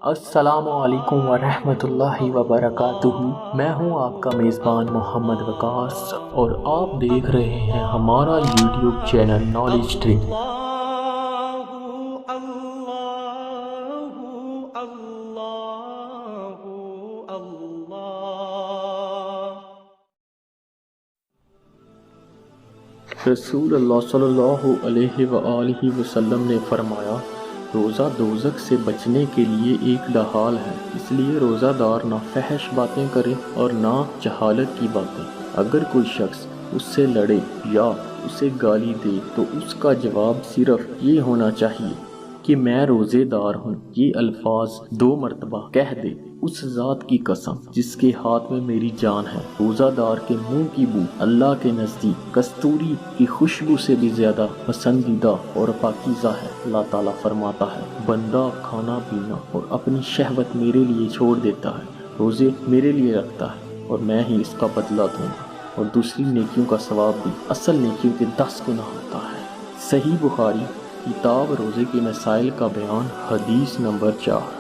السلام علیکم ورحمۃ اللہ وبرکاتہ۔ میں ہوں آپ کا میزبان محمد وقاص اور آپ دیکھ رہے ہیں ہمارا یوٹیوب چینل نالج ٹری۔ رسول اللہ صلی اللہ علیہ وآلہ وسلم نے فرمایا، روزہ دوزخ سے بچنے کے لیے ایک ڈھال ہے، اس لیے روزہ دار نہ فحش باتیں کرے اور نہ جہالت کی باتیں۔ اگر کوئی شخص اس سے لڑے یا اسے گالی دے تو اس کا جواب صرف یہ ہونا چاہیے کہ میں روزے دار ہوں۔ یہ الفاظ 2 مرتبہ کہہ دے، اس ذات کی قسم جس کے ہاتھ میں میری جان ہے۔ روزہ دار کے منہ کی بو اللہ کے نزدیک کستوری کی خوشبو سے بھی زیادہ پسندیدہ اور پاکیزہ ہے۔ اللہ تعالیٰ فرماتا ہے، بندہ کھانا پینا اور اپنی شہوت میرے لیے چھوڑ دیتا ہے، روزے میرے لیے رکھتا ہے اور میں ہی اس کا بدلہ دوں گا، اور دوسری نیکیوں کا ثواب بھی اصل نیکیوں کے 10 گنا ہوتا ہے۔ صحیح بخاری، کتاب روزے کے مسائل کا بیان، حدیث نمبر 4۔